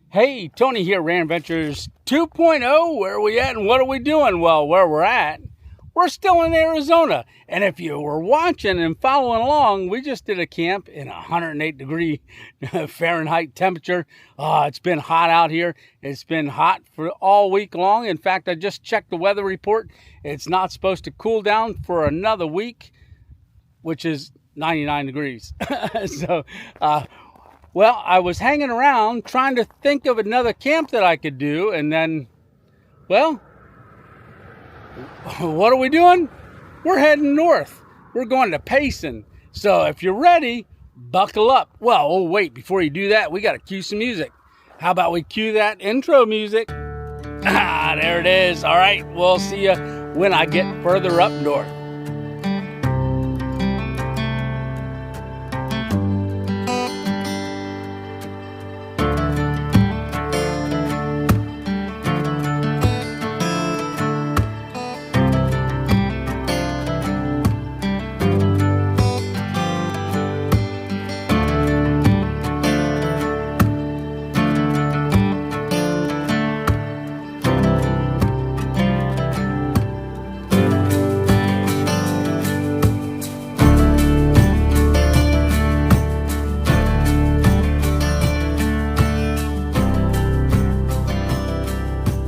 Hey, Tony here, Rand Adventures 2.0. Where are we at and what are we doing? Well, where we're at, we're still in Arizona. And if you were watching and following along, we just did a camp in 108 degree Fahrenheit temperature. It's been hot out here. It's been hot for all week long. In fact, I just checked the weather report. It's not supposed to cool down for another week, which is 99 degrees. So, well, I was hanging around trying to think of another camp that I could do, and then, well, what are we doing? We're heading north. We're going to Payson. So if you're ready, buckle up. Well, oh wait, before you do that, we got to cue some music. How about we cue that intro music? Ah, there it is. All right, we'll see you when I get further up north.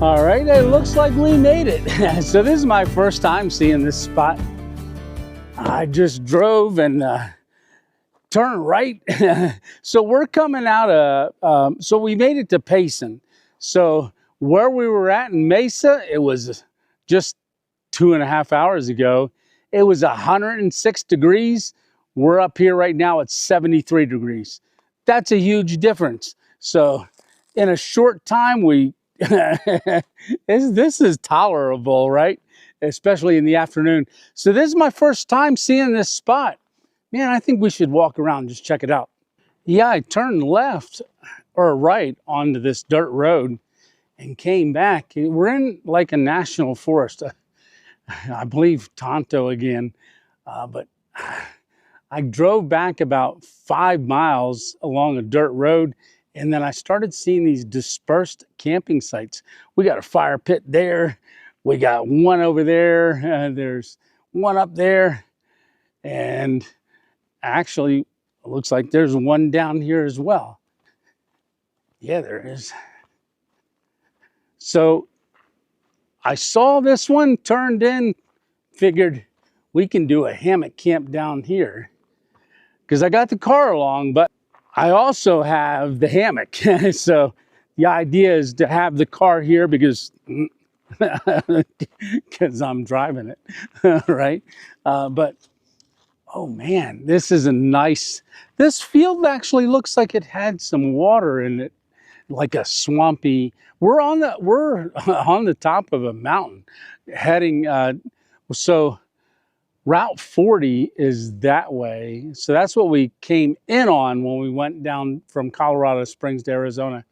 All right, it looks like we made it. So this is my first time seeing this spot. I just drove and turned right. So we're coming out of, so we made it to Payson. So where we were at in Mesa, it was just 2.5 hours ago. It was 106 degrees. We're up here right now at 73 degrees. That's a huge difference. So in a short time, this is tolerable, right? Especially in the afternoon. So this is my first time seeing this spot. Man, I think we should walk around and just check it out. Yeah, I turned left or right onto this dirt road and came back. We're in like a national forest. I believe Tonto again, but I drove back about 5 miles along a dirt road, and then I started seeing these dispersed camping sites. We got a fire pit there. We got one over there. There's one up there. And actually, it looks like there's one down here as well. Yeah, there is. So I saw this one, turned in, figured we can do a hammock camp down here. Because I got the car along, but I also have the hammock. So the idea is to have the car here because I'm driving it, right? But, oh man, this is a nice, this field actually looks like it had some water in it, like a swampy, we're on the top of a mountain heading, so Route 40 is that way. So that's what we came in on when we went down from Colorado Springs to Arizona.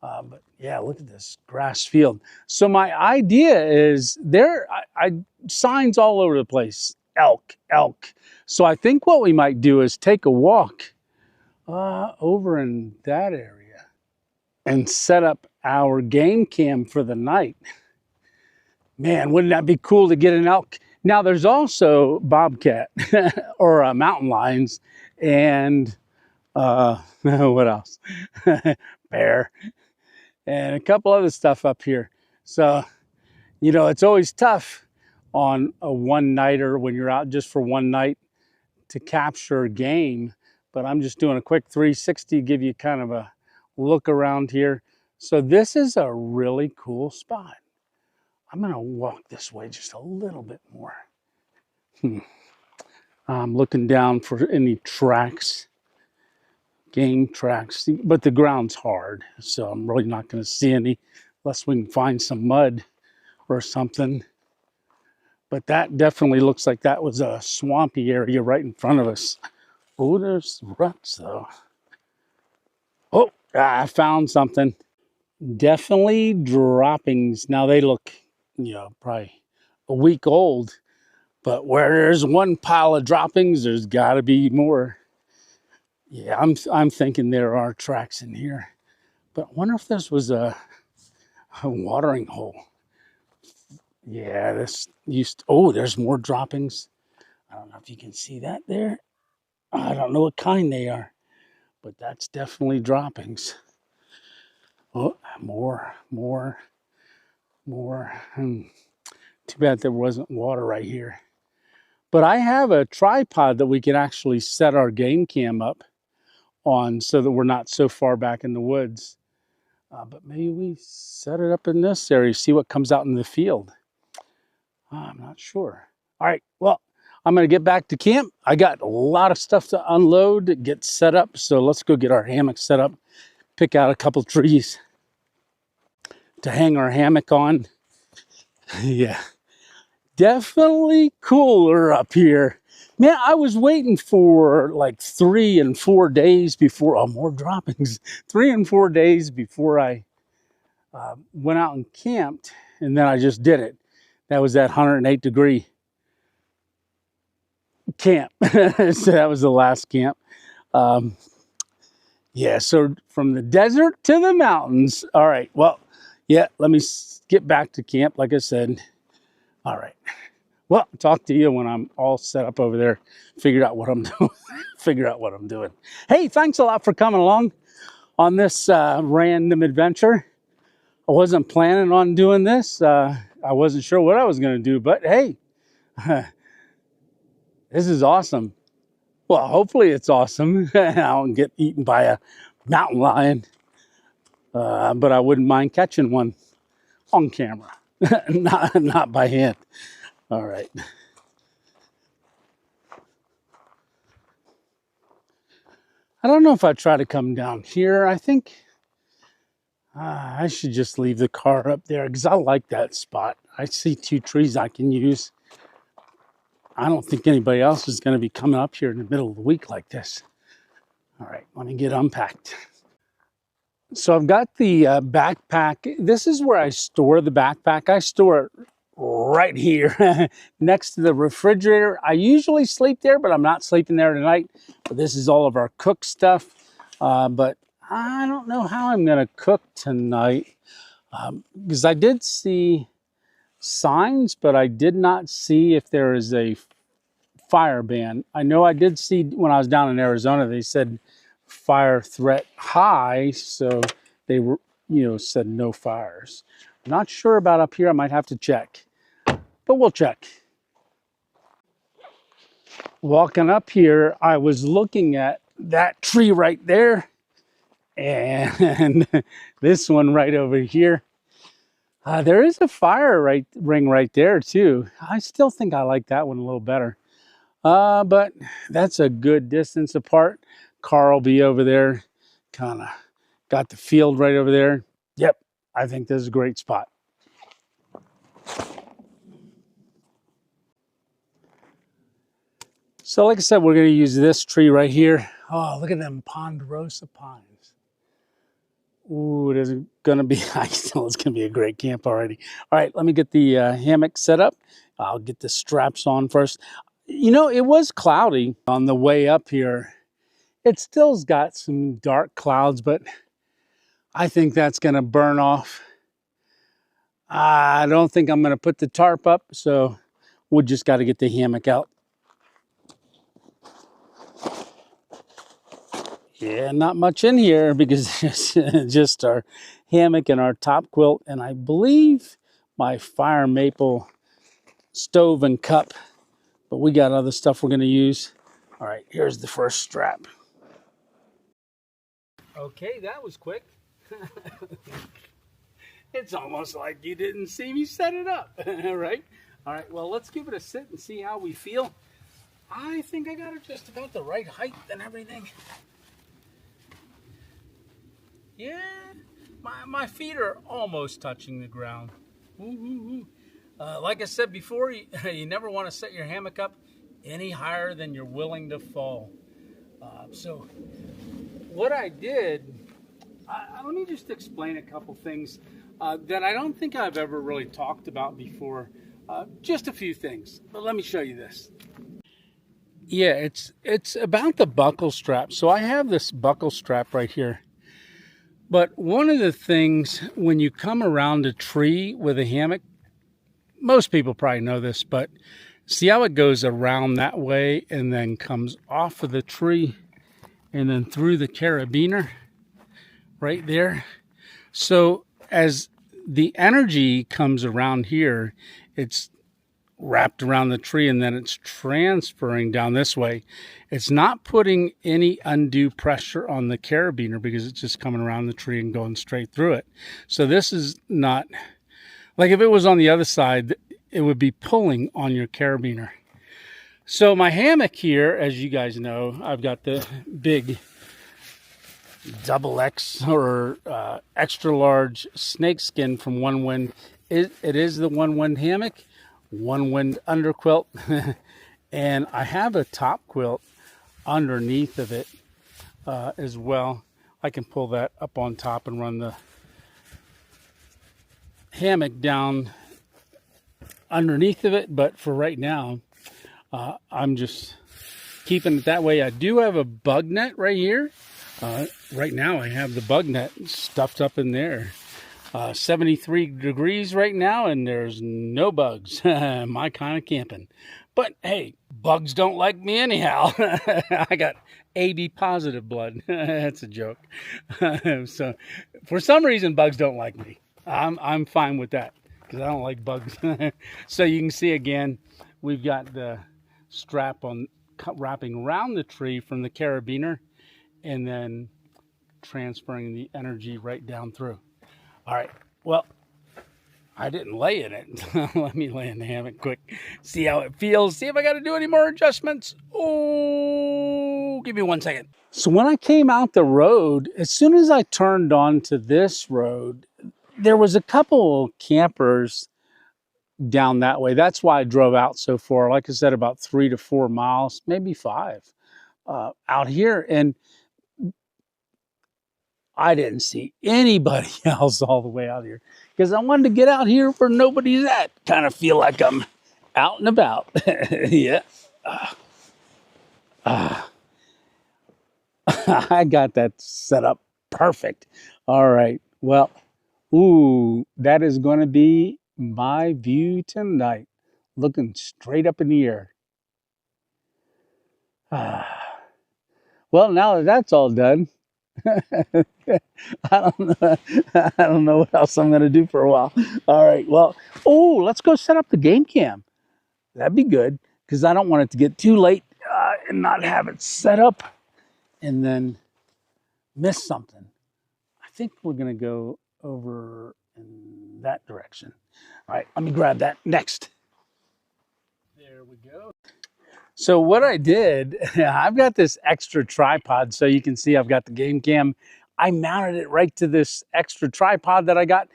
But yeah, look at this grass field. So my idea is I signs all over the place, elk. So I think what we might do is take a walk over in that area and set up our game cam for the night. Man, wouldn't that be cool to get an elk? Now, there's also bobcat or mountain lions and what else? Bear and a couple other stuff up here. So, you know, it's always tough on a one-nighter when you're out just for one night to capture game. But I'm just doing a quick 360, give you kind of a look around here. So this is a really cool spot. I'm going to walk this way just a little bit more. I'm looking down for any tracks, game tracks, but the ground's hard, so I'm really not going to see any unless we can find some mud or something. But that definitely looks like that was a swampy area right in front of us. Oh, there's ruts though. Oh, I found something. Definitely droppings. Now they look, you know, probably a week old, but where there's one pile of droppings, there's got to be more. Yeah, I'm thinking there are tracks in here. But I wonder if this was a watering hole. Yeah, this used to, oh, there's more droppings. I don't know if you can see that there. I don't know what kind they are, but that's definitely droppings. Oh, more. Too bad there wasn't water right here. But I have a tripod that we can actually set our game cam up on so that we're not so far back in the woods. But maybe we set it up in this area, see what comes out in the field. I'm not sure. All right, well, I'm gonna get back to camp. I got a lot of stuff to unload, get set up. So let's go get our hammock set up, pick out a couple trees to hang our hammock on. Yeah, definitely cooler up here. Man, I was waiting for like 3 and 4 days before, oh, more droppings. 3 and 4 days before I went out and camped, and then I just did it. That was that 108-degree camp. So that was the last camp. Yeah, so from the desert to the mountains. All right, well, yeah, let me get back to camp, like I said. All right. Well, I'll talk to you when I'm all set up over there, figured out what I'm doing. Hey, thanks a lot for coming along on this random adventure. I wasn't planning on doing this. I wasn't sure what I was going to do, but hey, this is awesome. Well, hopefully it's awesome. I don't get eaten by a mountain lion, but I wouldn't mind catching one on camera, not by hand. All right. I don't know if I try to come down here. I think I should just leave the car up there because I like that spot. I see 2 trees I can use. I don't think anybody else is going to be coming up here in the middle of the week like this. All right, let me get unpacked. So I've got the backpack. This is where I store the backpack. I store it right here next to the refrigerator. I usually sleep there, but I'm not sleeping there tonight. But this is all of our cook stuff. But I don't know how I'm going to cook tonight because I did see signs, but I did not see if there is a fire ban. I know I did see when I was down in Arizona, they said fire threat high, so they were, said no fires. I'm not sure about up here. I might have to check, but we'll check. Walking up here, I was looking at that tree right there and this one right over here. There is a fire ring right there too. I still think I like that one a little better. But that's a good distance apart. Car will be over there. Kind of got the field right over there. Yep, I think this is a great spot. So like I said, we're going to use this tree right here. Oh, look at them Ponderosa Pines. Ooh, it is going to be, I know it's going to be a great camp already. All right, let me get the hammock set up. I'll get the straps on first. It was cloudy on the way up here. It still's got some dark clouds, but I think that's going to burn off. I don't think I'm going to put the tarp up, so we just got to get the hammock out. Yeah, not much in here because it's just our hammock and our top quilt, and I believe my fire maple stove and cup, but we got other stuff we're going to use. All right, here's the first strap. Okay, that was quick. It's almost like you didn't see me set it up, right? All right, well, let's give it a sit and see how we feel. I think I got it just about the right height and everything. Yeah, my feet are almost touching the ground. Like I said before, you never want to set your hammock up any higher than you're willing to fall. So what I did, let me just explain a couple things that I don't think I've ever really talked about before. Just a few things, but let me show you this. Yeah, it's about the buckle strap. So I have this buckle strap right here. But one of the things when you come around a tree with a hammock, most people probably know this, but see how it goes around that way and then comes off of the tree and then through the carabiner right there. So as the energy comes around here, it's wrapped around the tree and then it's transferring down this way. It's not putting any undue pressure on the carabiner because it's just coming around the tree and going straight through it. So this is not, like if it was on the other side, it would be pulling on your carabiner. So my hammock here, as you guys know, I've got the big double X or extra large snakeskin from One Wind. It is the One Wind hammock, One Wind underquilt, and I have a top quilt underneath of it as well. I can pull that up on top and run the hammock down underneath of it, but for right now, I'm just keeping it that way. I do have a bug net right here. Right now I have the bug net stuffed up in there. 73 degrees right now and there's no bugs. My kind of camping. But hey, bugs don't like me anyhow. I got AB positive blood. That's a joke. So for some reason bugs don't like me. I'm fine with that because I don't like bugs. So you can see again, we've got the strap on wrapping around the tree from the carabiner and then transferring the energy right down through. All right, well, I didn't lay in it. Let me lay in the hammock quick, see how it feels, see if I got to do any more adjustments. Oh, give me 1 second. So when I came out the road, as soon as I turned onto this road, there was a couple campers down that way. That's why I drove out so far. Like I said, about 3 to 4 miles, maybe 5 out here. And I didn't see anybody else all the way out here because I wanted to get out here where nobody's at. Kind of feel like I'm out and about. Yeah. I got that set up perfect. All right. Well, ooh, that is going to be my view tonight. Looking straight up in the air. Well, now that that's all done, I don't know what else I'm going to do for a while. All right. Well, oh, let's go set up the game cam. That'd be good because I don't want it to get too late and not have it set up and then miss something. I think we're going to go over in that direction. All right. Let me grab that next. There we go. So what I did, I've got this extra tripod so you can see I've got the game cam. I mounted it right to this extra tripod that I got.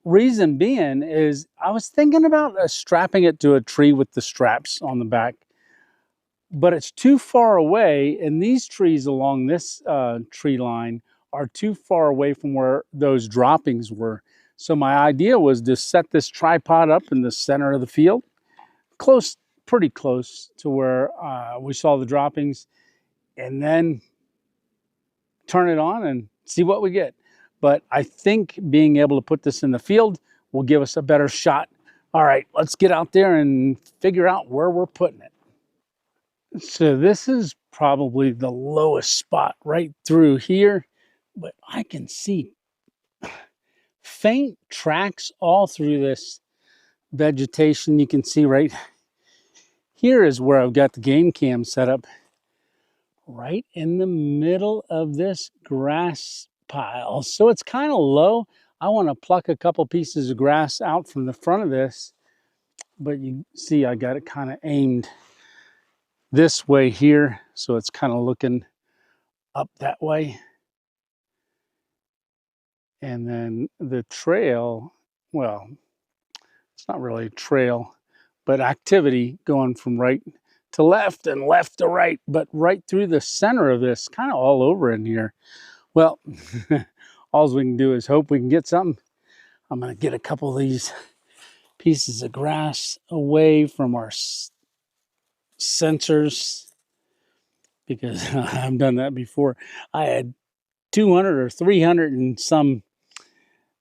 Reason being is I was thinking about strapping it to a tree with the straps on the back, but it's too far away and these trees along this tree line are too far away from where those droppings were. So my idea was to set this tripod up in the center of the field, pretty close to where we saw the droppings, and then turn it on and see what we get. But I think being able to put this in the field will give us a better shot. All right, let's get out there and figure out where we're putting it. So this is probably the lowest spot right through here, but I can see faint tracks all through this vegetation. You can see right here is where I've got the game cam set up, right in the middle of this grass pile. So it's kind of low. I want to pluck a couple pieces of grass out from the front of this, but you see I got it kind of aimed this way here. So it's kind of looking up that way. And then the trail, well, it's not really a trail, but activity going from right to left and left to right, but right through the center of this, kind of all over in here. Well, all we can do is hope we can get something. I'm going to get a couple of these pieces of grass away from our sensors because I've done that before. I had 200 or 300 and some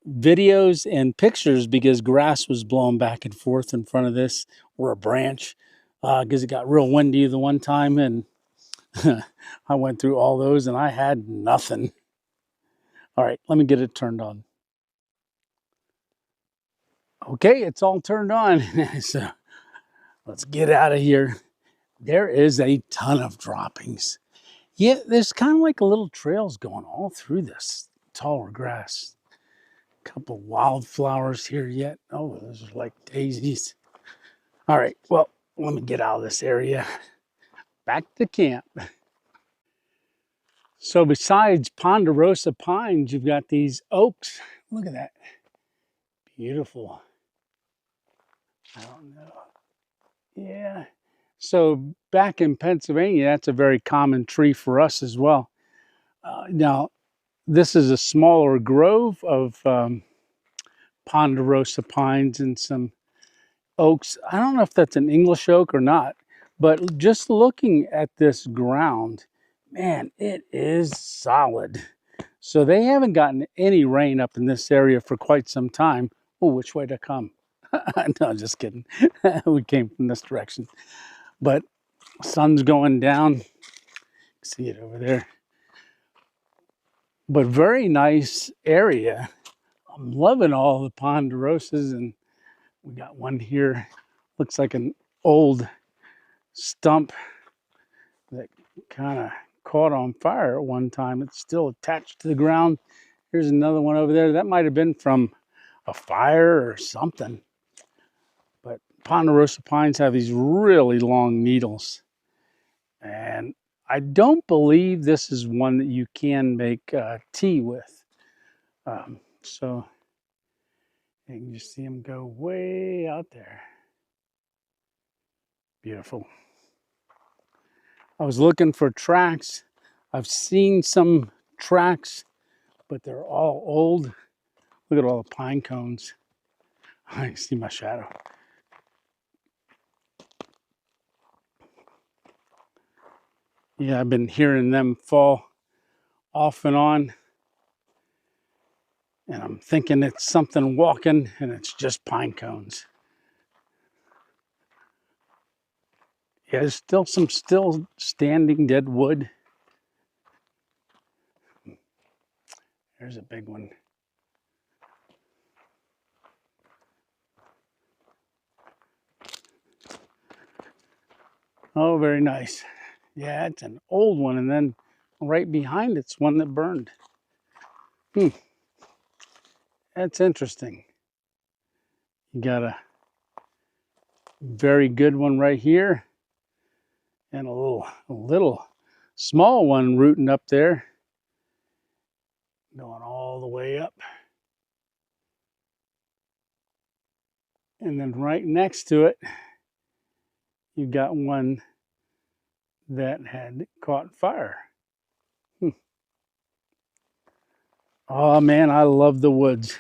videos and pictures because grass was blowing back and forth in front of this, or a branch, because it got real windy the one time, and I went through all those and I had nothing. All right, let me get it turned on. Okay, it's all turned on. So let's get out of here. There is a ton of droppings. Yeah, there's kind of like a little trails going all through this taller grass. A couple wildflowers here yet. Oh, those are like daisies. All right, well, let me get out of this area. Back to camp. So besides Ponderosa Pines, you've got these oaks. Look at that. Beautiful. I don't know. Yeah. So back in Pennsylvania, that's a very common tree for us as well. Now, this is a smaller grove of Ponderosa Pines and some oaks. I don't know if that's an English oak or not, but just looking at this ground, man, it is solid. So they haven't gotten any rain up in this area for quite some time. Oh, which way to come? No, just kidding. We came from this direction. But sun's going down. See it over there. But very nice area. I'm loving all the ponderosas, and we got one here. Looks like an old stump that kind of caught on fire at one time. It's still attached to the ground. Here's another one over there. That might have been from a fire or something. But Ponderosa pines have these really long needles. And I don't believe this is one that you can make tea with. So you can just see them go way out there. Beautiful. I was looking for tracks. I've seen some tracks, but they're all old. Look at all the pine cones. I can see my shadow. Yeah, I've been hearing them fall off and on. And I'm thinking it's something walking, and it's just pine cones. Yeah, there's still some standing dead wood. There's a big one. Oh, very nice. Yeah, it's an old one, and then right behind it's one that burned. That's interesting. You got a very good one right here, and a little small one rooting up there, going all the way up. And then right next to it, you've got one that had caught fire. Oh man, I love the woods.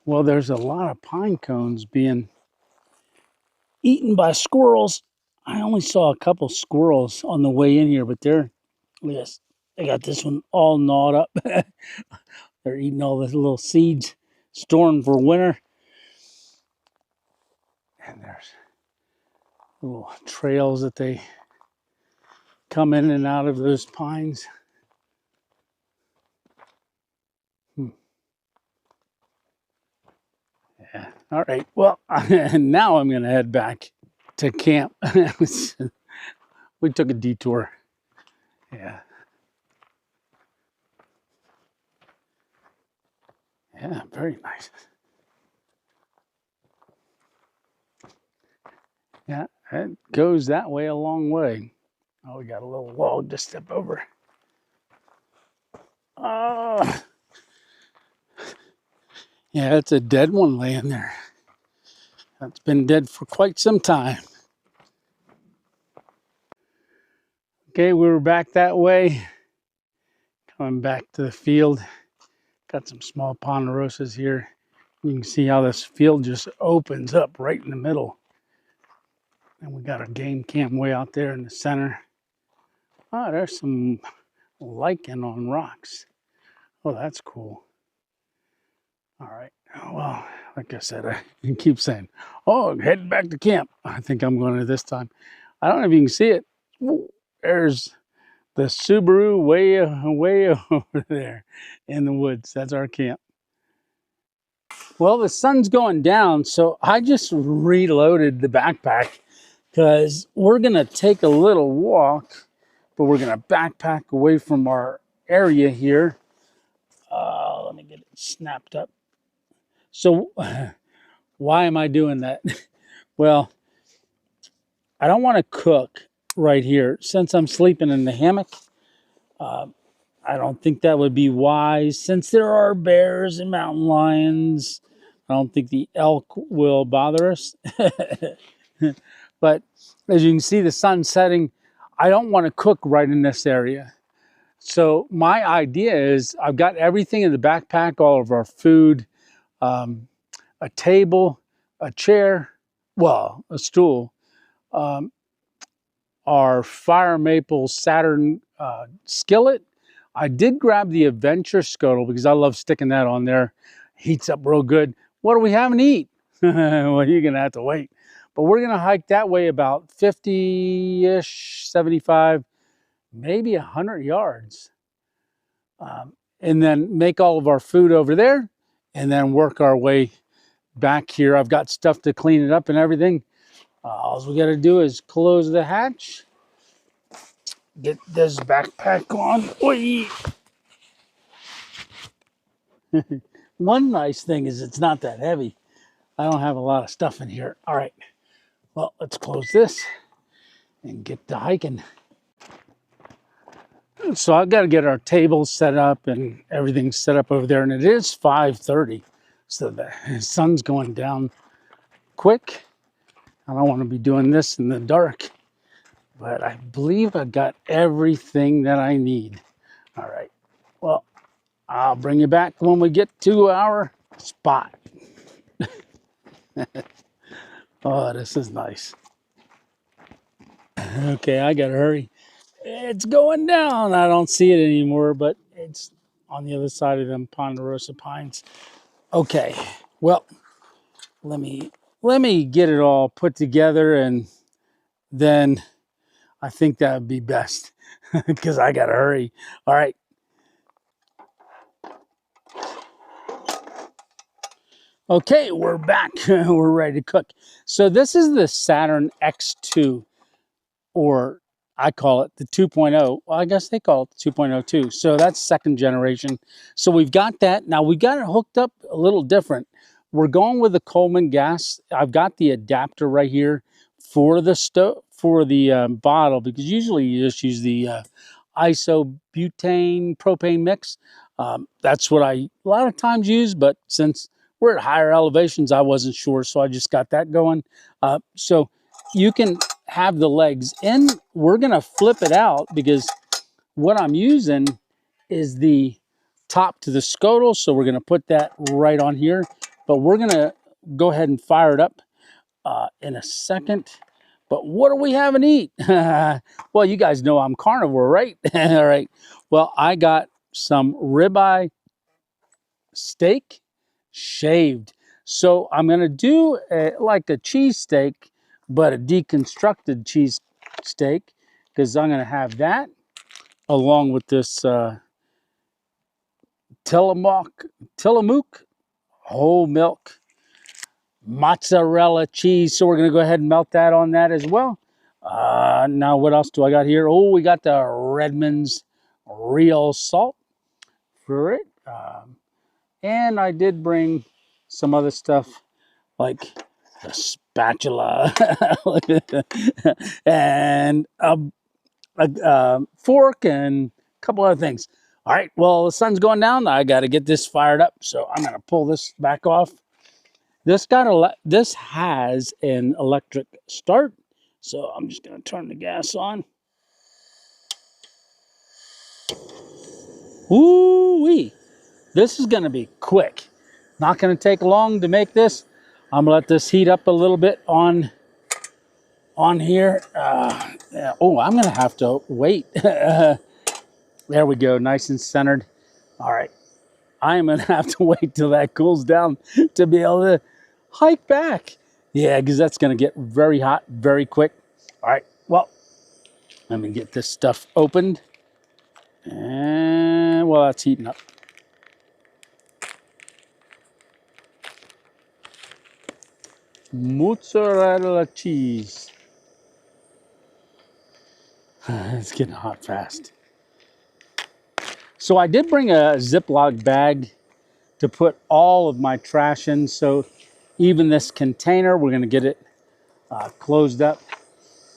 Well, there's a lot of pine cones being eaten by squirrels. I only saw a couple squirrels on the way in here, but yes, they got this one all gnawed up. They're eating all the little seeds stored for winter. And there's little trails that they come in and out of those pines. Yeah. All right. Well, now I'm going to head back to camp. We took a detour. Yeah. Yeah, very nice. Yeah, it goes that way a long way. Oh, we got a little log to step over. Oh, yeah, it's a dead one laying there. That's been dead for quite some time. Okay, we were back that way. Coming back to the field. Got some small ponderosas here. You can see how this field just opens up right in the middle. And we got a game cam way out there in the center. Oh, there's some lichen on rocks. Oh, that's cool. All right. Well, like I said, I keep saying, oh, I'm heading back to camp. I think I'm going to this time. I don't know if you can see it. Ooh, there's the Subaru way over there in the woods. That's our camp. Well, the sun's going down, so I just reloaded the backpack because we're going to take a little walk, but we're going to backpack away from our area here. Let me get it snapped up. So why am I doing that? Well, I don't want to cook right here. Since I'm sleeping in the hammock, I don't think that would be wise. Since there are bears and mountain lions, I don't think the elk will bother us. But as you can see, the sun's setting. I don't want to cook right in this area. So my idea is I've got everything in the backpack, all of our food, a table, a chair, well, a stool, our fire maple Saturn skillet. I did grab the adventure scuttle because I love sticking that on there. Heats up real good. What are we having to eat? Well, you're going to have to wait. But we're going to hike that way about 50-ish, 75, maybe 100 yards. And then make all of our food over there and then work our way back here. I've got stuff to clean it up and everything. All we got to do is close the hatch, get this backpack on. Oy! One nice thing is it's not that heavy. I don't have a lot of stuff in here. All right, well, let's close this and get to hiking. So I've got to get our tables set up and everything set up over there. And it is 5:30, so the sun's going down quick. I don't want to be doing this in the dark, but I believe I got everything that I need. All right, well, I'll bring you back when we get to our spot. Oh, this is nice. Okay, I gotta hurry. It's going down. I don't see it anymore, but it's on the other side of them Ponderosa Pines. Okay, well, let me get it all put together, and then I think that would be best because I gotta hurry. All right. Okay, we're back. We're ready to cook. So this is the Saturn X2, or I call it the 2.0. Well, I guess they call it the 2.0 too. So that's second generation. So we've got that. Now we got it hooked up a little different. We're going with the Coleman gas. I've got the adapter right here for the bottle, because usually you just use the isobutane propane mix. That's what I a lot of times use, but since we're at higher elevations, I wasn't sure, so I just got that going. So you can have the legs in. We're gonna flip it out because what I'm using is the top to the scuttle, so we're gonna put that right on here. But we're gonna go ahead and fire it up in a second. But what are we having to eat? Well, you guys know I'm carnivore, right? All right. Well, I got some ribeye steak shaved. So I'm going to do like a cheese steak, but a deconstructed cheese steak, because I'm going to have that along with this Tillamook whole milk mozzarella cheese. So we're going to go ahead and melt that on that as well. Now, what else do I got here? Oh, we got the Redmond's real salt for it. And I did bring some other stuff like a spatula and a fork and a couple other things. All right, well, the sun's going down. I got to get this fired up, so I'm going to pull this back off. This has an electric start, so I'm just going to turn the gas on. Ooh-wee. This is going to be quick. Not going to take long to make this. I'm going to let this heat up a little bit on here. Oh, I'm going to have to wait. There we go, nice and centered. All right. I am gonna have to wait till that cools down to be able to hike back. Yeah, because that's gonna get very hot very quick. All right, well, let me get this stuff opened. And well, that's heating up. Mozzarella cheese. It's getting hot fast. So I did bring a Ziploc bag to put all of my trash in. So even this container, we're gonna get it closed up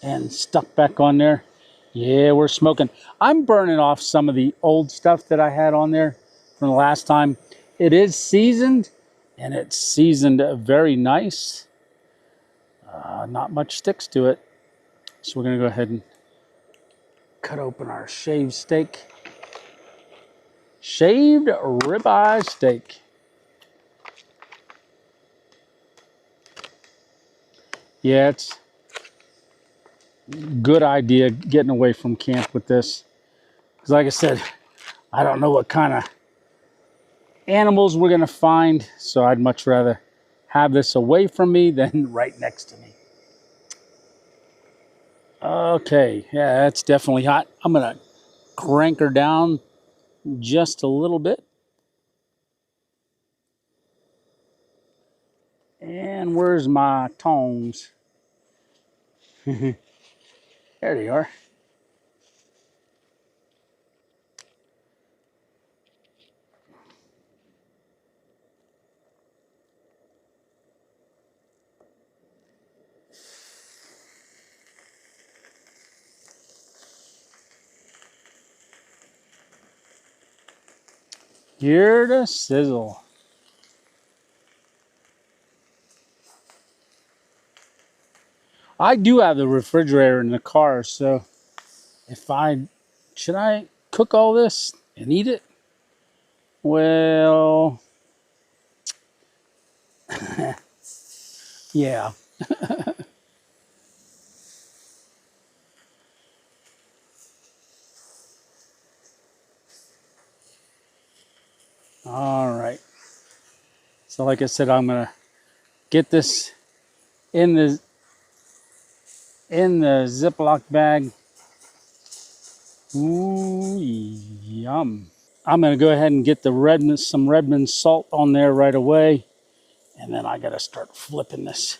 and stuck back on there. Yeah, we're smoking. I'm burning off some of the old stuff that I had on there from the last time. It is seasoned, and it's seasoned very nice. Not much sticks to it. So we're gonna go ahead and cut open our shaved steak. Shaved ribeye steak. Yeah, it's a good idea getting away from camp with this. Because like I said, I don't know what kind of animals we're gonna find, so I'd much rather have this away from me than right next to me. Okay, yeah, that's definitely hot. I'm gonna crank her down just a little bit. And where's my tongs? There they are. Hear the sizzle. I do have the refrigerator in the car, so should I cook all this and eat it? Well, yeah. All right. So like I said, I'm gonna get this in the Ziploc bag. Ooh, yum. I'm gonna go ahead and get the some Redmond salt on there right away, and then I gotta start flipping this.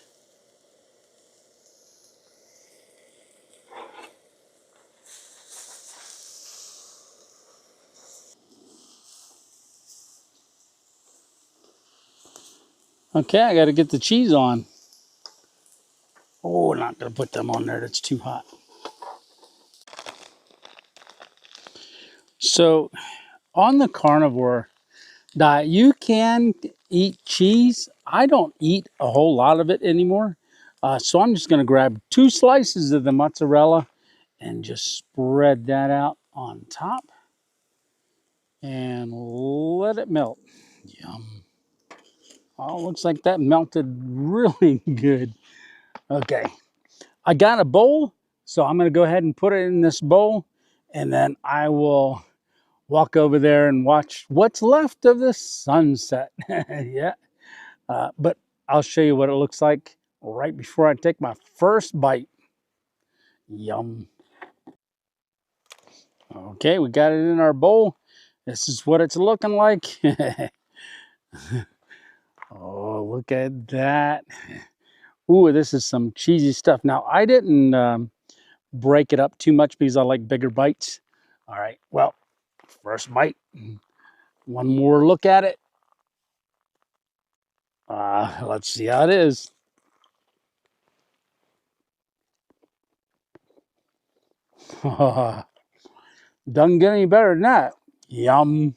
Okay, I gotta get the cheese on. Oh, not gonna put them on there, that's too hot. So on the carnivore diet, you can eat cheese. I don't eat a whole lot of it anymore. So I'm just gonna grab 2 slices of the mozzarella and just spread that out on top and let it melt. Yum. Oh, looks like that melted really good. Okay, I got a bowl, so I'm gonna go ahead and put it in this bowl, and then I will walk over there and watch what's left of the sunset. Yeah, but I'll show you what it looks like right before I take my first bite. Yum. Okay, we got it in our bowl. This is what it's looking like. Oh, look at that. Ooh, this is some cheesy stuff. Now, I didn't break it up too much because I like bigger bites. All right, well, first bite. One more look at it. Let's see how it is. Doesn't get any better than that. Yum.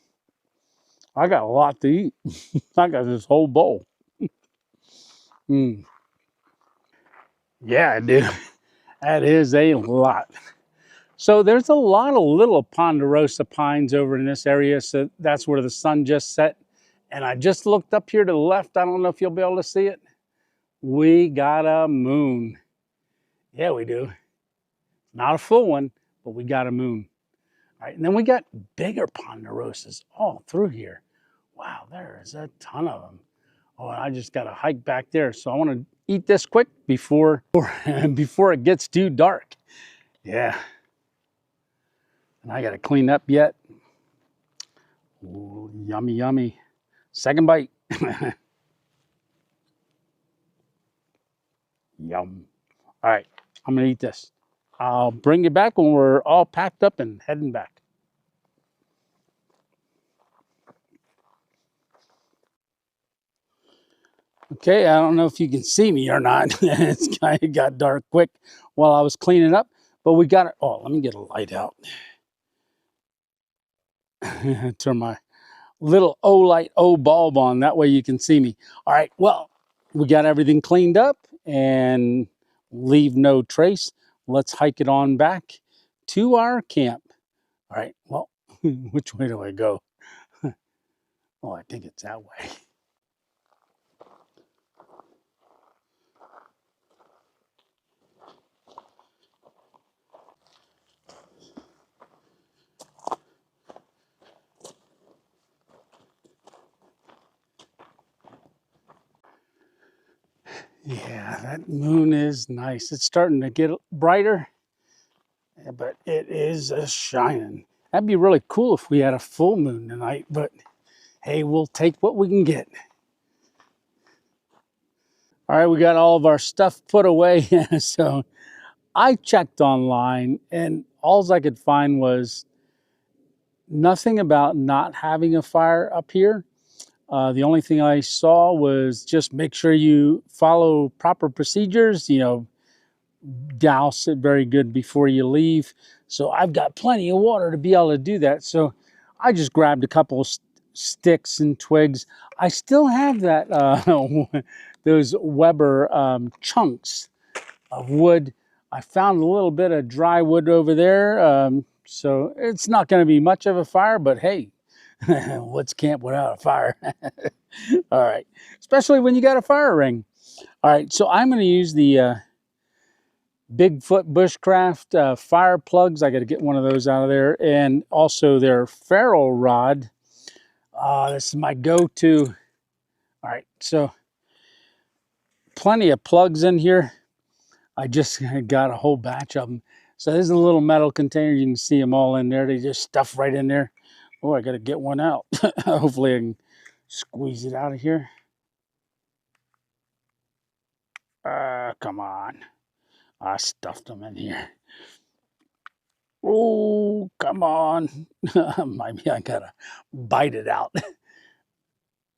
I got a lot to eat. I got this whole bowl. Mm. Yeah, dude. That is a lot. So there's a lot of little Ponderosa pines over in this area. So that's where the sun just set. And I just looked up here to the left. I don't know if you'll be able to see it. We got a moon. Yeah, we do. Not a full one, but we got a moon. All right, and then we got bigger ponderosas all through here. Wow, there is a ton of them. Oh, and I just got to hike back there. So I want to eat this quick before before it gets too dark. Yeah. And I got to clean up yet. Ooh, yummy, yummy. Second bite. Yum. All right, I'm going to eat this. I'll bring you back when we're all packed up and heading back. Okay, I don't know if you can see me or not. It's kind of got dark quick while I was cleaning up, but we got it. Oh, let me get a light out. Turn my little O light O bulb on. That way you can see me. All right, well, we got everything cleaned up and leave no trace. Let's hike it on back to our camp. All right, well, which way do I go? Oh, I think it's that way. Yeah, that moon is nice. It's starting to get brighter, but it is a shining. That'd be really cool if we had a full moon tonight, but hey, we'll take what we can get. All right, we got all of our stuff put away. So I checked online and all I could find was nothing about not having a fire up here. The only thing I saw was just make sure you follow proper procedures, douse it very good before you leave. So I've got plenty of water to be able to do that. So I just grabbed a couple of sticks and twigs. I still have that those Weber chunks of wood. I found a little bit of dry wood over there. So it's not going to be much of a fire, but hey, what's camp without a fire? All right, especially when you got a fire ring. All right, so I'm going to use the Bigfoot Bushcraft fire plugs. I got to get one of those out of there, and also their ferrule rod. This is my go-to. All right, so plenty of plugs in here. I just got a whole batch of them. So this is a little metal container. You can see them all in there. They just stuff right in there. Oh, I got to get one out. Hopefully I can squeeze it out of here. Come on. I stuffed them in here. Oh, come on. Maybe I gotta bite it out.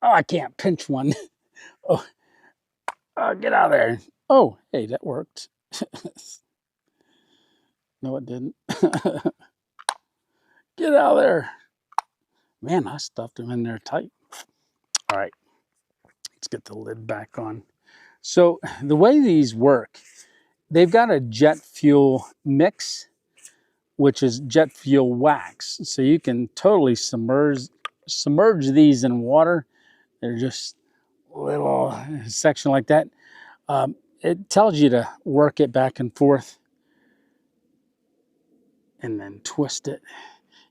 Oh, I can't pinch one. Oh, get out of there. Oh, hey, that worked. No, it didn't. Get out of there. Man, I stuffed them in there tight. All right, let's get the lid back on. So the way these work, they've got a jet fuel mix, which is jet fuel wax. So you can totally submerge these in water. They're just a little section like that. It tells you to work it back and forth and then twist it.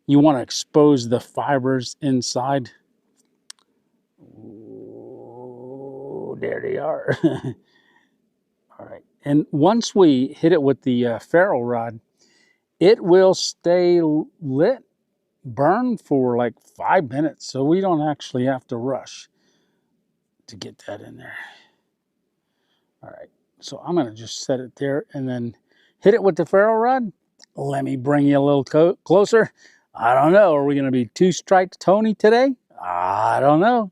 You want to expose the fibers inside. Ooh, there they are. All right. And once we hit it with the ferrule rod, it will stay lit, burn for like 5 minutes. So we don't actually have to rush to get that in there. All right. So I'm going to just set it there and then hit it with the ferrule rod. Let me bring you a little closer. I don't know. Are we going to be two-strike Tony today? I don't know.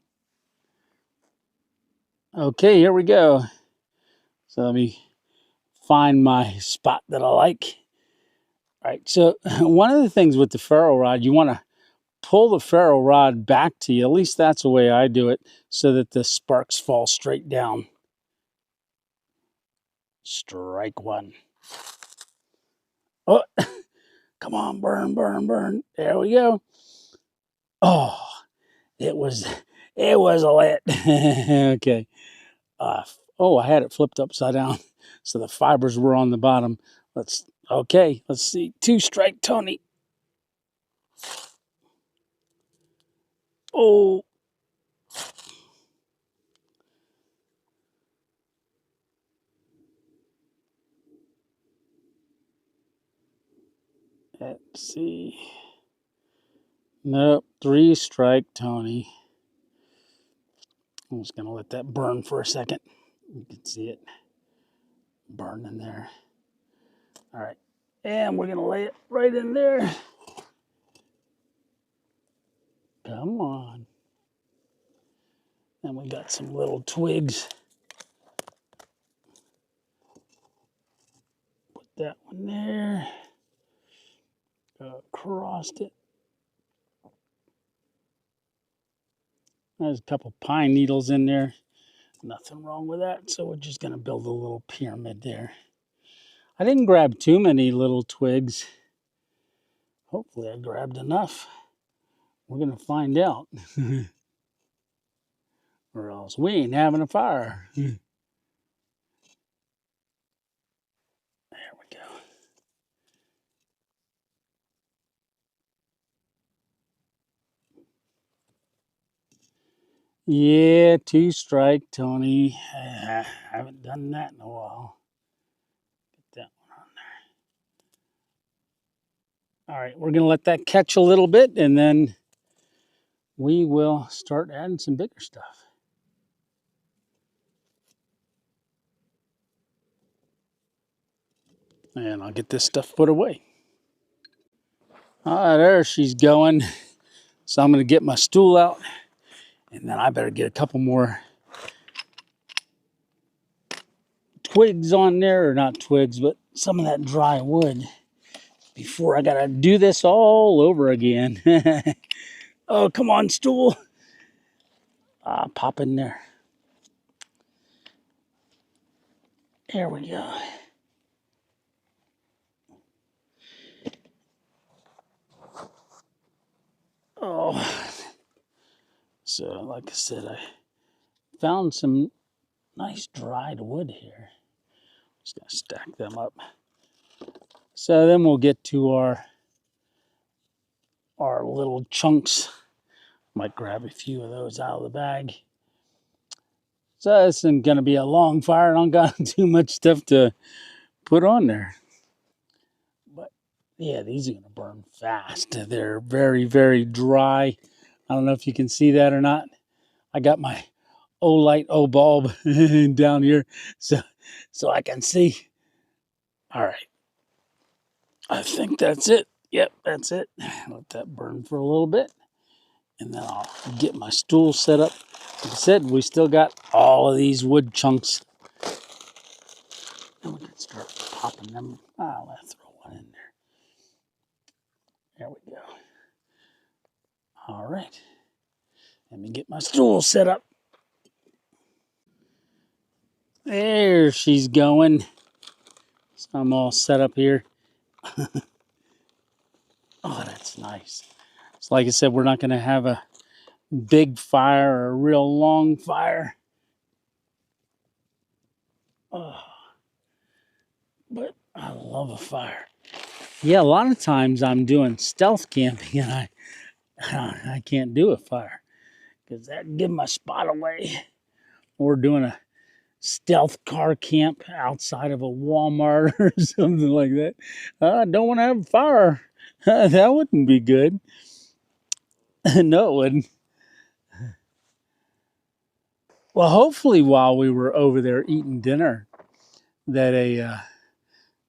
Okay, here we go. So let me find my spot that I like. All right, so one of the things with the ferrule rod, you want to pull the ferrule rod back to you. At least that's the way I do it, so that the sparks fall straight down. Strike one. Oh, come on, burn, burn, burn. There we go. Oh, it was lit. Okay. Oh, I had it flipped upside down, so the fibers were on the bottom. Let's see. Two-strike Tony. Oh, Let's see. Nope, 3-strike Tony. I'm just gonna let that burn for a second. You can see it burning there. All right, and we're gonna lay it right in there. Come on. And we got some little twigs. Put that one there. Across it. There's a couple pine needles in there. Nothing wrong with that. So we're just gonna build a little pyramid there. I didn't grab too many little twigs. Hopefully I grabbed enough. We're gonna find out. Or else we ain't having a fire. There we go. Yeah, 2-strike Tony. I haven't done that in a while. Get that one on there. All right, we're gonna let that catch a little bit, and then we will start adding some bigger stuff. And I'll get this stuff put away. Ah, there she's going. So I'm gonna get my stool out, and then I better get a couple more twigs on there, or not twigs, but some of that dry wood before I gotta do this all over again. Oh, come on, stool. Pop in there. There we go. Oh, so like I said, I found some nice dried wood here. Just gonna stack them up. So then we'll get to our little chunks. Might grab a few of those out of the bag. So this isn't gonna be a long fire. I don't got too much stuff to put on there. But yeah, these are gonna burn fast. They're very, very dry. I don't know if you can see that or not. I got my Olight bulb down here so I can see. All right. I think that's it. Yep, that's it. Let that burn for a little bit. And then I'll get my stool set up. Like I said, we still got all of these wood chunks. And we can start popping them. I'll throw one in there. There we go. All right. Let me get my stool set up. There she's going. So I'm all set up here. Oh, that's nice. So like I said, we're not going to have a big fire or a real long fire. Oh, but I love a fire. Yeah, a lot of times I'm doing stealth camping and I can't do a fire because that give my spot away. Or doing a stealth car camp outside of a Walmart or something like that. I don't want to have a fire. That wouldn't be good. No, it wouldn't. Well, hopefully while we were over there eating dinner, that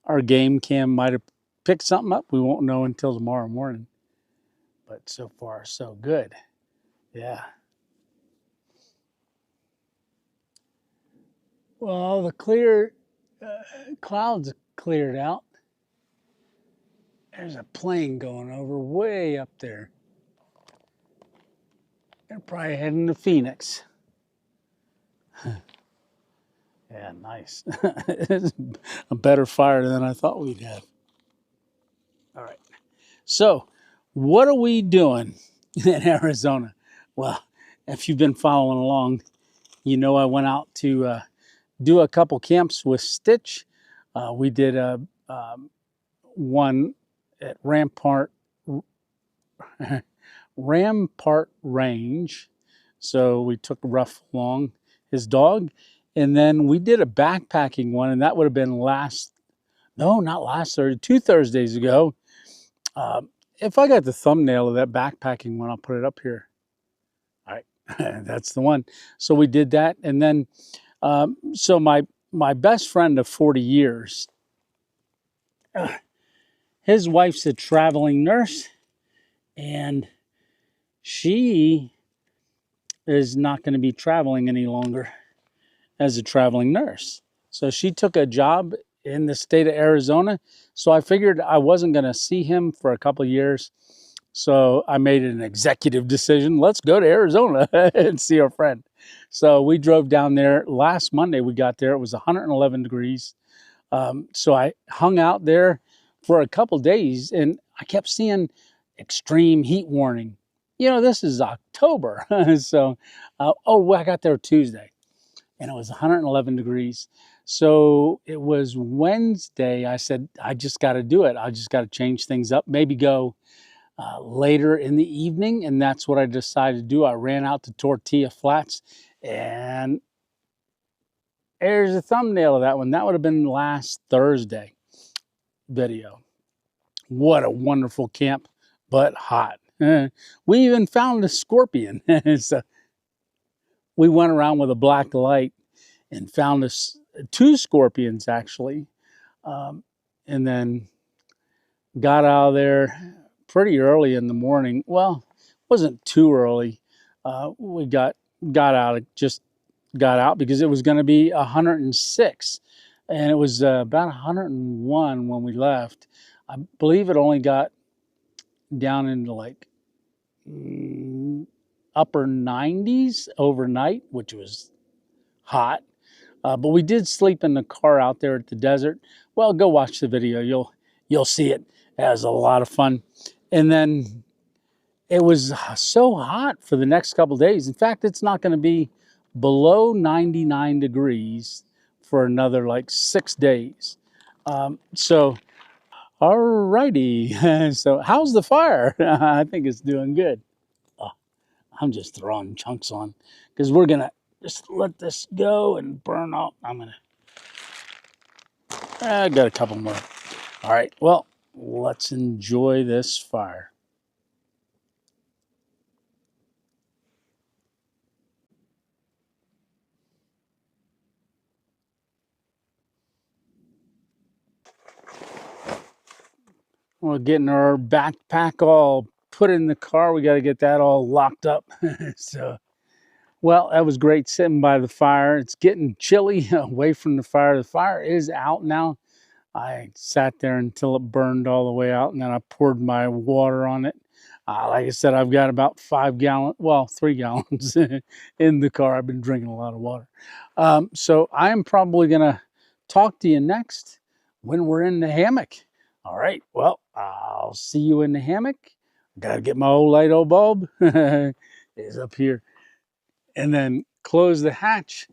our game cam might have picked something up. We won't know until tomorrow morning. But so far, so good. Yeah. Well, the clouds cleared out. There's a plane going over way up there. They're probably heading to Phoenix. Yeah, nice. It's a better fire than I thought we'd have. All right. So, what are we doing in Arizona? Well, if you've been following along, you know I went out to do a couple camps with Stitch. We did one at Rampart Range So we took Rough along, his dog, and then we did a backpacking one, and that would have been not last Thursday, 2 Thursdays ago. Uh, if I got the thumbnail of that backpacking one, I'll put it up here. All right, that's the one. So we did that, and then so my best friend of 40 years, his wife's a traveling nurse, and she is not going to be traveling any longer as a traveling nurse. So she took a job in the state of Arizona. So I figured I wasn't going to see him for a couple of years. So I made an executive decision. Let's go to Arizona and see our friend. So we drove down there. Last Monday we got there. It was 111 degrees. So I hung out there for a couple of days, and I kept seeing extreme heat warning. This is October. So, I got there Tuesday, and it was 111 degrees. So it was Wednesday. I said, I just got to do it. I just got to change things up, maybe go later in the evening. And that's what I decided to do. I ran out to Tortilla Flats, and there's a thumbnail of that one. That would have been last Thursday video. What a wonderful camp, but hot. We even found a scorpion. So we went around with a black light and found us 2 scorpions actually, and then got out of there pretty early in the morning. Well, it wasn't too early. We got out because it was going to be 106, and it was about 101 when we left. I believe it only got down into like upper 90s overnight, which was hot. But we did sleep in the car out there at the desert. Well, go watch the video. You'll see it. It was a lot of fun. And then it was so hot for the next couple of days. In fact, it's not going to be below 99 degrees for another like 6 days. So, all righty. So how's the fire? I think it's doing good. I'm just throwing chunks on because we're going to just let this go and burn off. I got a couple more. All right, well, let's enjoy this fire. We're getting our backpack all put in the car. We got to get that all locked up. So, well, that was great sitting by the fire. It's getting chilly away from the fire. The fire is out now. I sat there until it burned all the way out, and then I poured my water on it. Like I said, I've got about 3 gallons in the car. I've been drinking a lot of water. So I am probably going to talk to you next when we're in the hammock. All right, well, I'll see you in the hammock. Got to get my old light bulb. Is up here. And then close the hatch.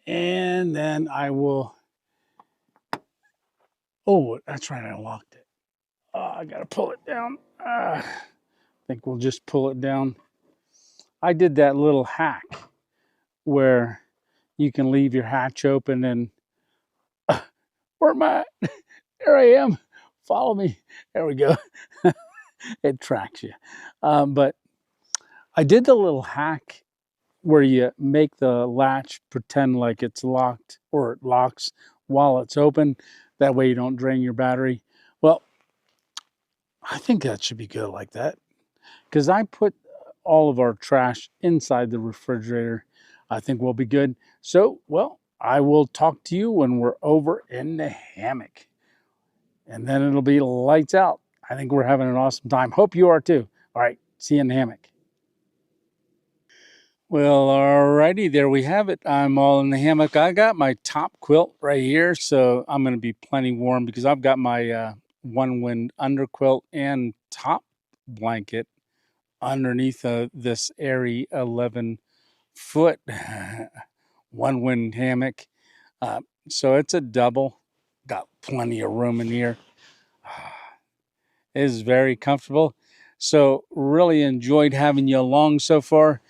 And then I will... Oh, that's right, I locked it. I got to pull it down. I think we'll just pull it down. I did that little hack where you can leave your hatch open and where am I? There I am. Follow me. There we go. It tracks you. But I did the little hack where you make the latch pretend like it's locked, or it locks while it's open. That way you don't drain your battery. Well, I think that should be good like that, because I put all of our trash inside the refrigerator. I think we'll be good. So, well, I will talk to you when we're over in the hammock. And then it'll be lights out. I think we're having an awesome time. Hope you are too. All right, see you in the hammock. Well, alrighty, there we have it. I'm all in the hammock. I got my top quilt right here, so I'm going to be plenty warm because I've got my one wind underquilt and top blanket underneath this airy 11-foot one wind hammock. So it's a double. Got plenty of room in here. It is very comfortable. So really enjoyed having you along so far.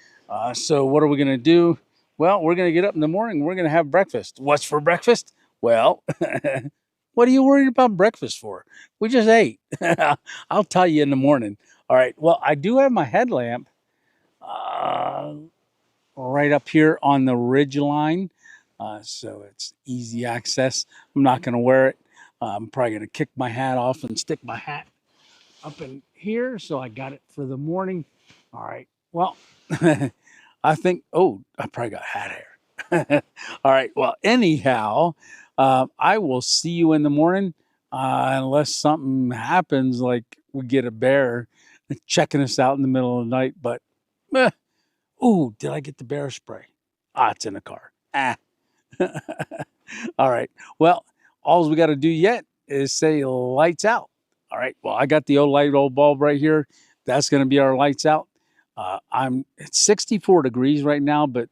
So what are we going to do? Well, we're going to get up in the morning. We're going to have breakfast. What's for breakfast? Well, what are you worried about breakfast for? We just ate. I'll tell you in the morning. All right. Well, I do have my headlamp uh, right up here on the ridge line. So it's easy access. I'm not going to wear it. I'm probably going to kick my hat off and stick my hat up in here. So I got it for the morning. All right. Well, I think, oh, I probably got hat hair. All right. Well, anyhow, I will see you in the morning unless something happens, like we get a bear checking us out in the middle of the night. But, ooh, did I get the bear spray? Ah, it's in the car. Ah. All right. Well, all we got to do yet is say lights out. All right. Well, I got the old light bulb right here. That's going to be our lights out. It's 64 degrees right now, but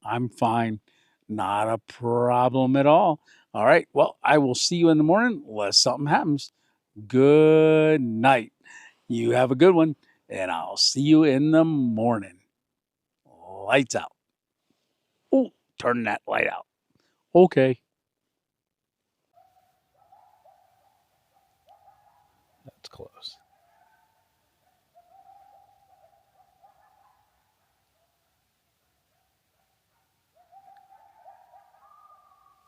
I'm fine. Not a problem at all. All right. Well, I will see you in the morning unless something happens. Good night. You have a good one, and I'll see you in the morning. Lights out. Oh, turn that light out. Okay. That's close.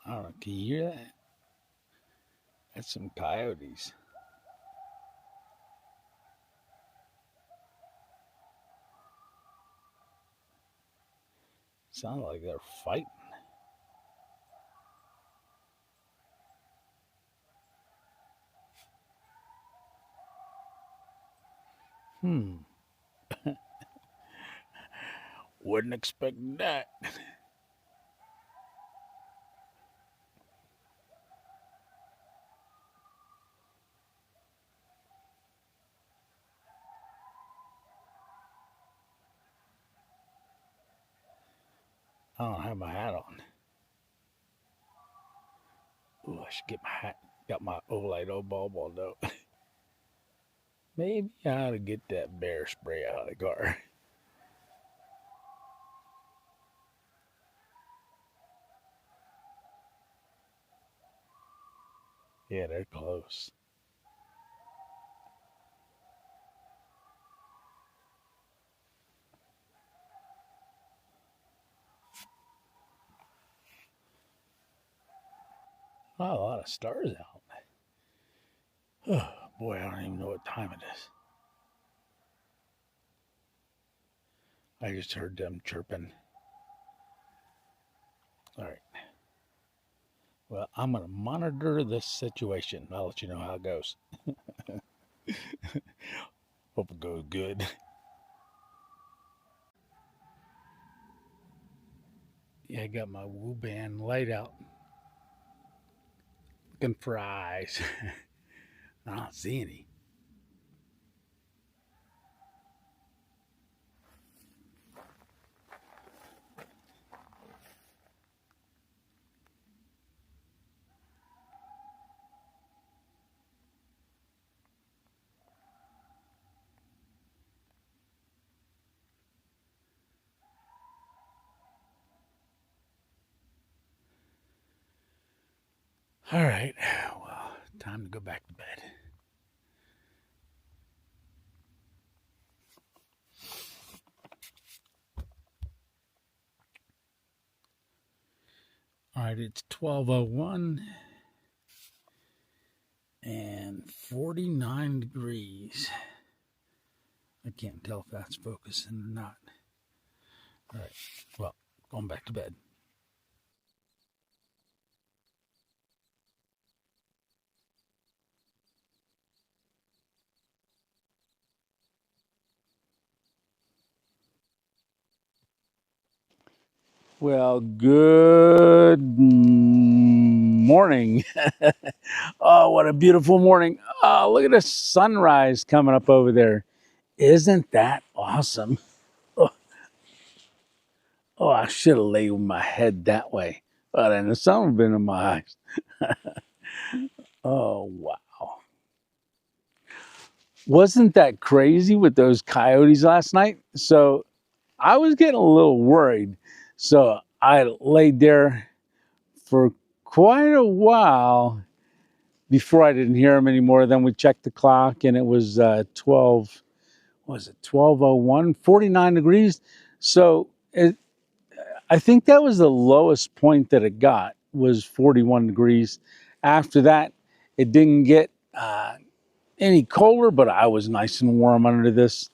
I don't know. Can you hear that? That's some coyotes. Sound like they're fighting. Hmm. Wouldn't expect that. I don't have my hat on. Ooh, I should get my hat. Got my Olight bulb on though. Maybe I ought to get that bear spray out of the car. Yeah, they're close. Oh, a lot of stars out. Oh, boy, I don't even know what time it is. I just heard them chirping. All right. Well, I'm going to monitor this situation. I'll let you know how it goes. Hope it goes good. Yeah, I got my Woo Band light out. Looking for eyes. I don't see any. All right. Well, time to go back to bed. All right, it's 12:01 and 49 degrees. I can't tell if that's focusing or not. All right. Well, going back to bed. Well, good morning. Oh, what a beautiful morning. Oh, look at the sunrise coming up over there. Isn't that awesome? Oh, oh, I should have laid my head that way. But then the sun would have been in my eyes. Oh, wow. Wasn't that crazy with those coyotes last night? So I was getting a little worried. So I laid there for quite a while before I didn't hear him anymore. Then we checked the clock and it was 12, what was it 12:01, 49 degrees. So I think that was the lowest point that it got, was 41 degrees. After that, it didn't get any colder, but I was nice and warm under this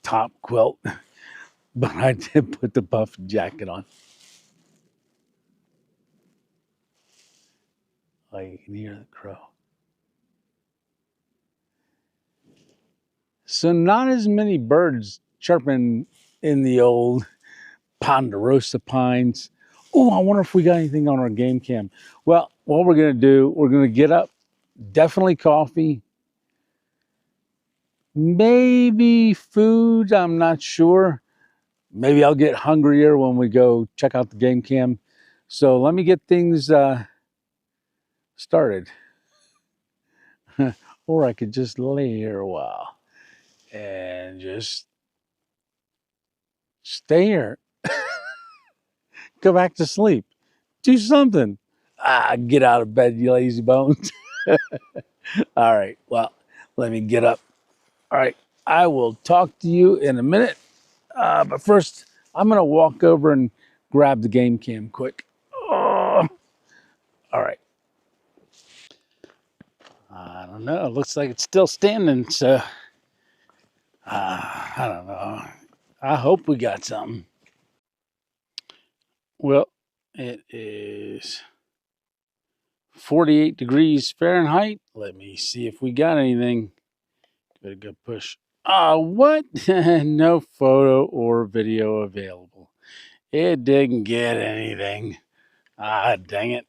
top quilt. But I did put the buff jacket on. Oh, you can hear the crow. So not as many birds chirping in the old Ponderosa Pines. Oh, I wonder if we got anything on our game cam. Well, what we're going to do, we're going to get up, definitely coffee, maybe food, I'm not sure. Maybe I'll get hungrier when we go check out the game cam. So let me get things started. Or I could just lay here a while and just stay here. Go back to sleep. Do something. Get out of bed, you lazy bones. All right, well, let me get up. All right, I will talk to you in a minute. But first, I'm going to walk over and grab the game cam quick. Oh, all right. I don't know. It looks like it's still standing, so I don't know. I hope we got something. Well, it is 48 degrees Fahrenheit. Let me see if we got anything. Better go push. What? No photo or video available. It didn't get anything. Dang it.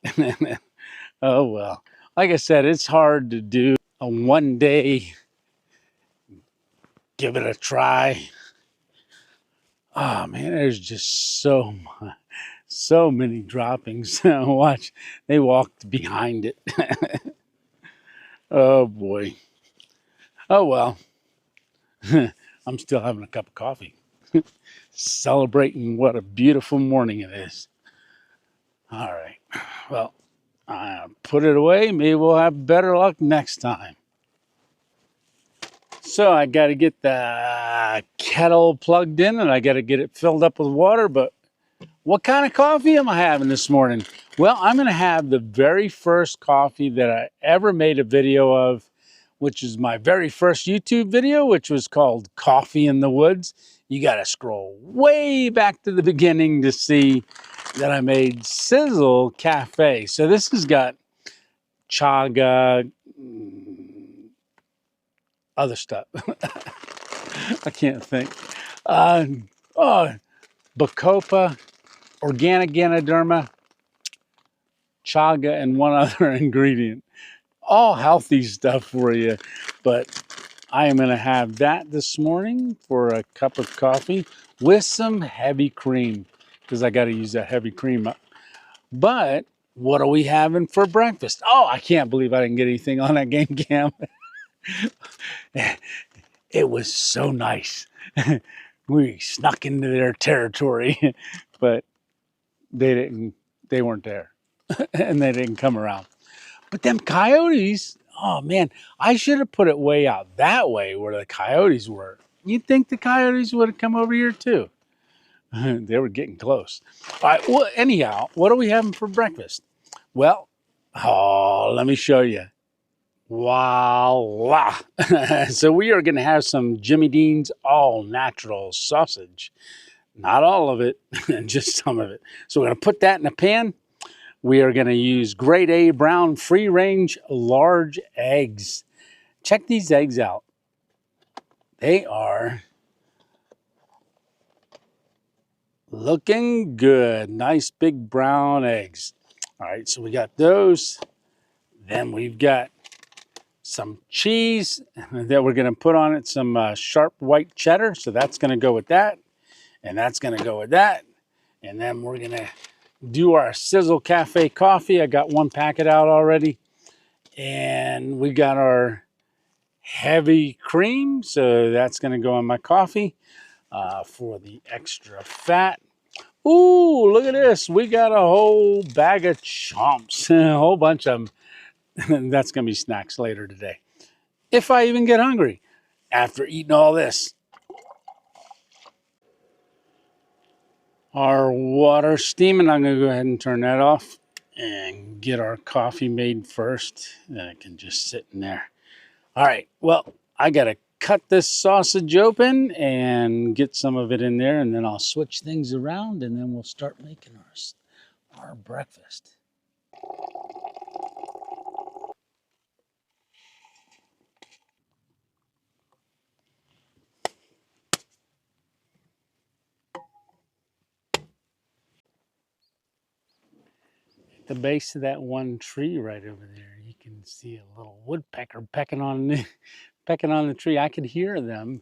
Oh, well. Like I said, it's hard to do a one day, give it a try. Oh, man, there's just so many droppings. Watch, they walked behind it. Oh, boy. Oh, well. I'm still having a cup of coffee. Celebrating what a beautiful morning it is. All right. Well, I put it away. Maybe we'll have better luck next time. So I got to get the kettle plugged in and I got to get it filled up with water. But what kind of coffee am I having this morning? Well, I'm going to have the very first coffee that I ever made a video of, which is my very first YouTube video, which was called Coffee in the Woods. You got to scroll way back to the beginning to see that I made Sizzle Cafe. So this has got chaga, other stuff. I can't think. Bacopa, organic Ganoderma, chaga, and one other ingredient. All healthy stuff for you, but I am going to have that this morning for a cup of coffee with some heavy cream because I got to use that heavy cream up. But what are we having for breakfast? Oh, I can't believe I didn't get anything on that game cam. It was so nice. We snuck into their territory, but they weren't there and they didn't come around. But them coyotes, oh man, I should have put it way out that way where the coyotes were. You'd think the coyotes would have come over here too. They were getting close. All right, well, anyhow, what are we having for breakfast? Well, let me show you. Voila. So we are going to have some Jimmy Dean's all natural sausage. Not all of it, just some of it. So we're going to put that in a pan. We are going to use grade A brown free range large eggs. Check these eggs out. They are looking good. Nice big brown eggs. All right, so we got those. Then we've got some cheese that we're going to put on it, some sharp white cheddar. So that's going to go with that. And that's going to go with that. And then we're going to do our Sizzle Cafe coffee. I got one packet out already. And we got our heavy cream. So that's going to go in my coffee. for the extra fat. Ooh, look at this. We got a whole bag of chomps, a whole bunch of them. That's going to be snacks later today. If I even get hungry after eating all this. Our water's steaming. I'm going to go ahead and turn that off and get our coffee made first. Then it can just sit in there. All right. Well, I got to cut this sausage open and get some of it in there, and then I'll switch things around, and then we'll start making our breakfast. At the base of that one tree right over there, you can see a little woodpecker pecking on the tree. I could hear them,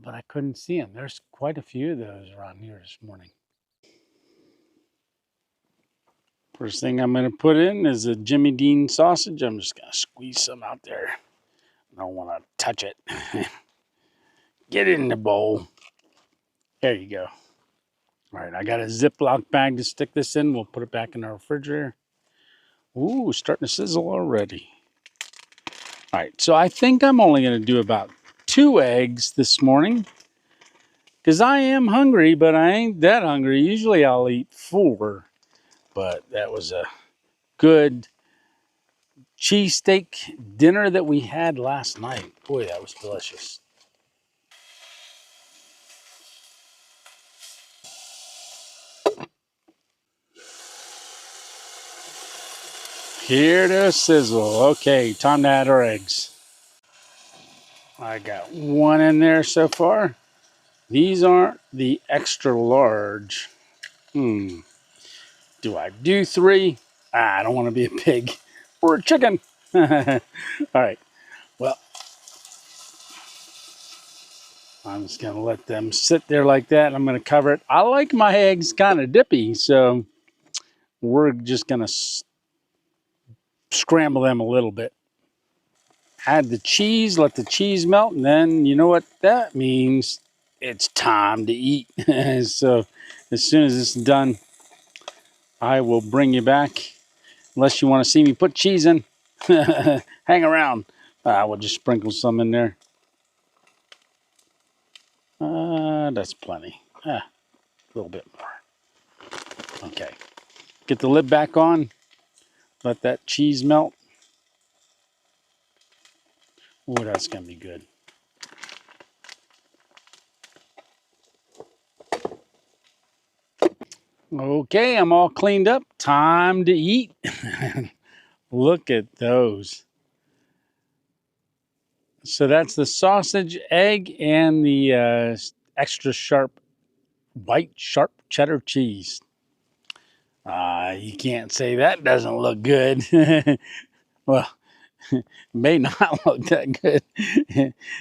but I couldn't see them. There's quite a few of those around here this morning. First thing I'm going to put in is a Jimmy Dean sausage. I'm just going to squeeze some out there. I don't want to touch it. Get it in the bowl. There you go. All right, I got a Ziploc bag to stick this in. We'll put it back in our refrigerator. Ooh, starting to sizzle already. All right, so I think I'm only going to do about 2 eggs this morning because I am hungry, but I ain't that hungry. Usually I'll eat 4, but that was a good cheesesteak dinner that we had last night. Boy, that was delicious. Here to sizzle. Okay, time to add our eggs. I got 1 in there so far. These aren't the extra large. Do I do 3? I don't want to be a pig or a chicken. All right. Well, I'm just going to let them sit there like that. I'm going to cover it. I like my eggs kind of dippy, so we're just going to scramble them a little bit. Add the cheese, let the cheese melt, and then you know what that means? It's time to eat. So as soon as it's done, I will bring you back. Unless you want to see me put cheese in, hang around. We'll just sprinkle some in there. That's plenty. A little bit more. Okay. Get the lid back on. Let that cheese melt. Oh, that's going to be good. Okay, I'm all cleaned up. Time to eat. Look at those. So that's the sausage, egg, and the extra sharp, white, sharp cheddar cheese. You can't say that doesn't look good. Well, it may not look that good.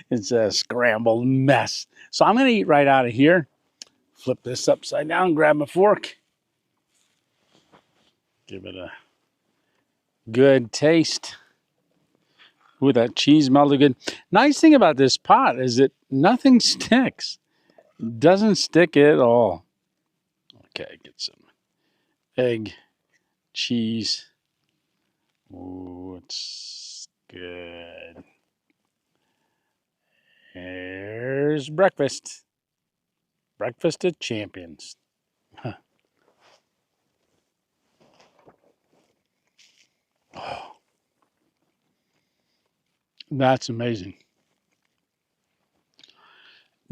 It's a scrambled mess. So I'm going to eat right out of here. Flip this upside down, grab my fork. Give it a good taste. Ooh, that cheese melted good. Nice thing about this pot is that nothing sticks. Doesn't stick at all. Okay, get some egg, cheese. Ooh, it's good. Here's breakfast. Breakfast of champions. Huh. Oh, that's amazing.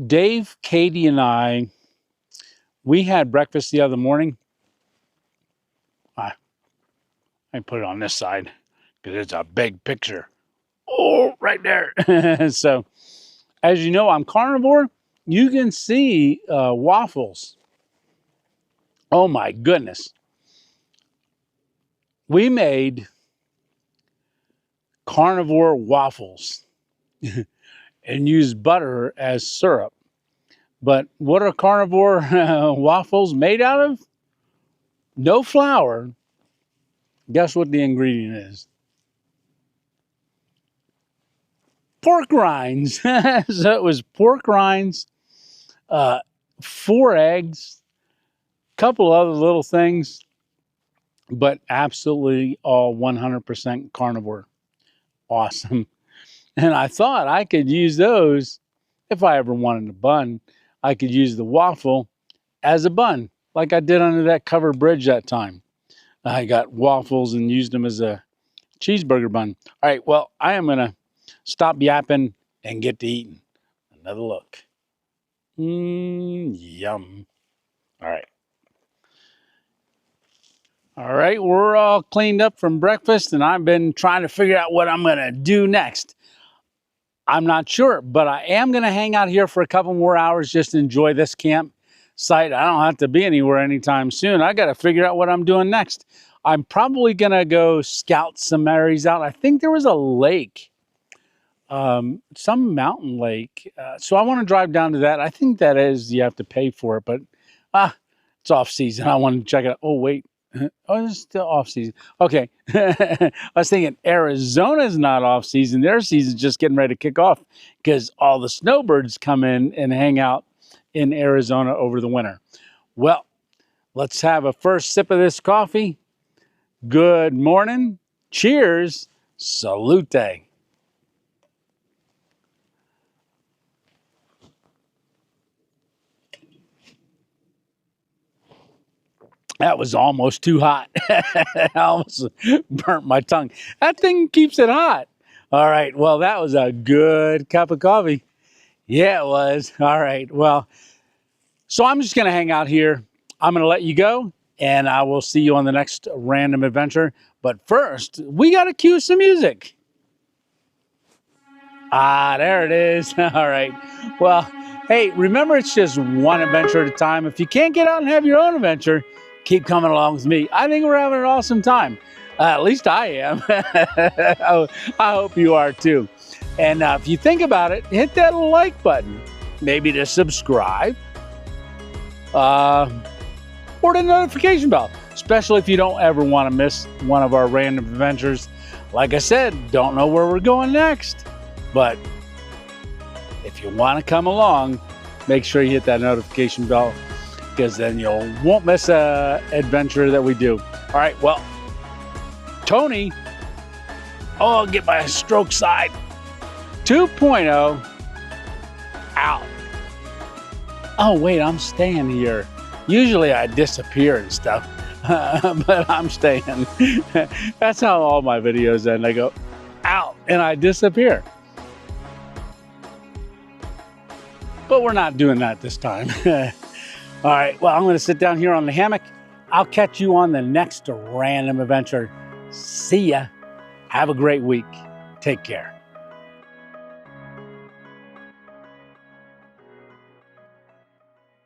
Dave, Katie, and I, we had breakfast the other morning. I put it on this side because it's a big picture. Oh, right there. So, as you know, I'm carnivore. You can see waffles. Oh my goodness. We made carnivore waffles and used butter as syrup. But what are carnivore waffles made out of? No flour. Guess what the ingredient is? Pork rinds. So it was pork rinds, uh, 4 eggs, couple other little things, but absolutely all 100% carnivore. Awesome. And I thought I could use those if I ever wanted a bun. I could use the waffle as a bun, like I did under that covered bridge that time. I got waffles and used them as a cheeseburger bun. All right, well, I am going to stop yapping and get to eating. Another look. Yum. All right. All right, we're all cleaned up from breakfast, and I've been trying to figure out what I'm going to do next. I'm not sure, but I am going to hang out here for a couple more hours, just enjoy this campsite. I don't have to be anywhere anytime soon. I got to figure out what I'm doing next. I'm probably going to go scout some areas out. I think there was a lake, some mountain lake. So I want to drive down to that. I think that is, you have to pay for it, but it's off season. I want to check it out. Oh, wait. Oh, it's still off season. Okay. I was thinking Arizona's not off season. Their season's just getting ready to kick off because all the snowbirds come in and hang out in Arizona over the winter. Well, let's have a first sip of this coffee. Good morning. Cheers. Salute. That was almost too hot. I almost burnt my tongue. That thing keeps it hot. All right. Well, that was a good cup of coffee. Yeah, it was. All right. Well, so I'm just going to hang out here. I'm going to let you go, and I will see you on the next random adventure. But first, we got to cue some music. Ah, there it is. All right. Well, hey, remember, it's just one adventure at a time. If you can't get out and have your own adventure, keep coming along with me. I think we're having an awesome time. At least I am. I hope you are too. And if you think about it, hit that like button. Maybe to subscribe. Or the notification bell. Especially if you don't ever want to miss one of our random adventures. Like I said, don't know where we're going next. But if you want to come along, make sure you hit that notification bell, because then you won't miss an adventure that we do. All right, well, Tony, I'll get my stroke side 2.0 out. Oh, wait, I'm staying here. Usually I disappear and stuff, but I'm staying. That's how all my videos end. I go out and I disappear. But we're not doing that this time. All right, well, I'm going to sit down here on the hammock. I'll catch you on the next random adventure. See ya. Have a great week. Take care.